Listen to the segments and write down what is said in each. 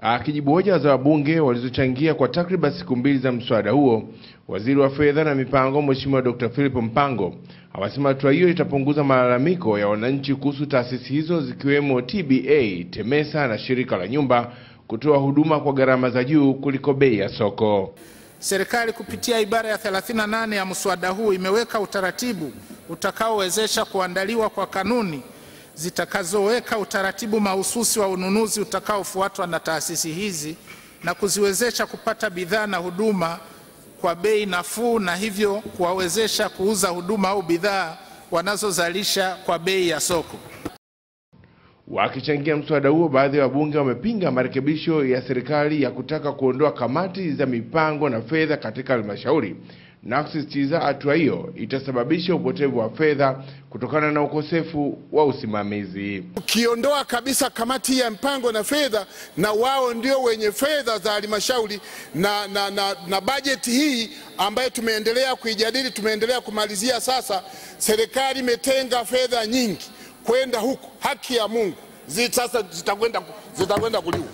Akijibu hoja za wabunge walizochangia kwa takriban siku mbili za mswada huo, Waziri wa Fedha na Mipango Mheshimiwa Dr. Philip Mpango amesema hatua hiyo itapunguza malalamiko ya wananchi kuhusu taasisi hizo zikiwemo TBA, TEMESA na Shirika la Nyumba kutoa huduma kwa gharama za juu kuliko bei ya soko. Serikali kupitia ibara ya 38 ya mswada huu imeweka utaratibu utakaowezesha kuandaliwa kwa kanuni zitakazoweka utaratibu mahususi wa ununuzi utakaofuatwa na taasisi hizi na kuziwezesha kupata bidhaa na huduma kwa bei nafuu na hivyo kuwawezesha kuuza huduma au bidhaa wanazozalisha kwa bei ya soko. Wakichangia mswada huo, baadhi ya wabunge wamepinga marekebisho ya serikali ya kutaka kuondoa kamati za mipango na fedha katika halmashauri na kusisitiza hatua hiyo itasababisha upotevu wa fedha kutokana na ukosefu wa usimamizi. Ukiondoa kabisa kamati ya mpango na fedha, na wao ndio wenye fedha za halmashauri na bajeti hii ambayo tumeendelea kuijadili, tumeendelea kumalizia sasa, serikali imetenga fedha nyingi kwenda huku, haki ya Mungu sasa zitakwenda kuliwa.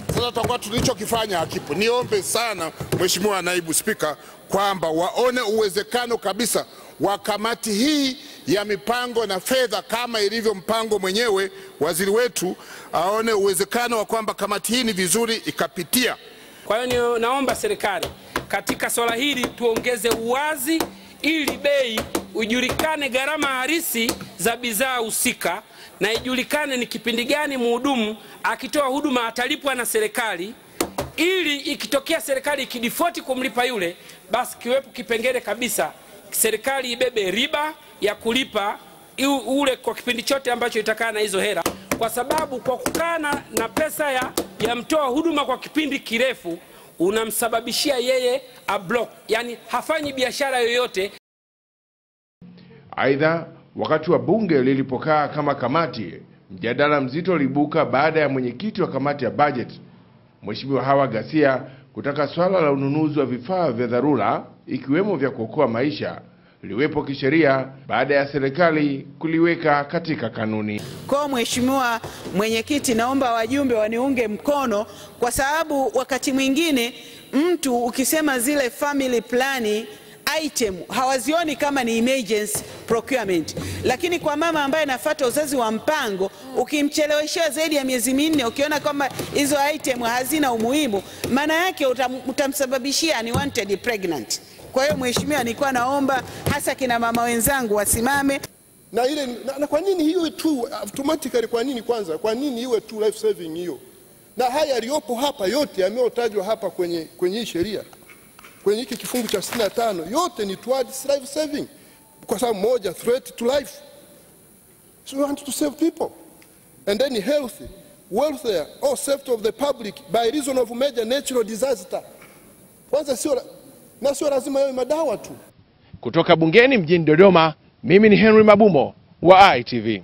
Sasa tutakuwa tulichokifanya hakipo. Niombe sana Mheshimiwa Naibu Spika kwamba waone uwezekano kabisa wa kamati hii ya mipango na fedha, kama ilivyo mpango mwenyewe. Waziri wetu aone uwezekano wa kwamba kamati hii ni vizuri ikapitia. Kwa hiyo naomba serikali katika swala hili tuongeze uwazi ili bei ujulikane, gharama halisi za bidhaa husika, na ijulikane ni kipindi gani mhudumu akitoa huduma atalipwa na serikali, ili ikitokea serikali ikidefault kumlipa yule, basi kiwepo kipengele kabisa serikali ibebe riba ya kulipa ule kwa kipindi chote ambacho itakana hizo hela, kwa sababu kwa kukana na pesa ya mtoa huduma kwa kipindi kirefu unamsababishia yeye a block, yani hafanyi biashara yoyote. Aidha, wakati wa bunge lilipokaa kama kamati, mjadala mzito ulibuka baada ya mwenyekiti wa kamati ya budget Mheshimiwa Hawa Ghasia kutaka swala la ununuzi wa vifaa vya dharura ikiwemo vya kuokoa maisha liwepo kisheria baada ya serikali kuliweka katika kanuni. Kwa Mheshimiwa Mwenyekiti, naomba wajumbe waniunge mkono, kwa sababu wakati mwingine mtu ukisema zile family planning item hawazioni kama ni emergency procurement, lakini kwa mama ambaye anafuata uzazi wa mpango, ukimcheleweshea zaidi ya miezi 4, ukiona kwamba hizo item hazina umuhimu, maana yake utamsababishia unwanted pregnant. Kwa hiyo Mheshimiwa, nilikuwa naomba hasa kina mama wenzangu wasimame na ile na kwa nini hiyo tu automatically, kwa nini kwanza, kwa nini iwe tu life saving hiyo? Na haya yaliyopo hapa yote yameotajwa hapa kwenye sheria, kwenye hiki kifungu cha 65, yote ni towards life saving, kwa sababu moja threat to life. So we want to save people, and then health, welfare or safety of the public by reason of major natural disaster. Kwanza sio lazima yawe madawa tu. Kutoka bungeni mjini Dodoma, mimi ni Henry Mabumo wa ITV.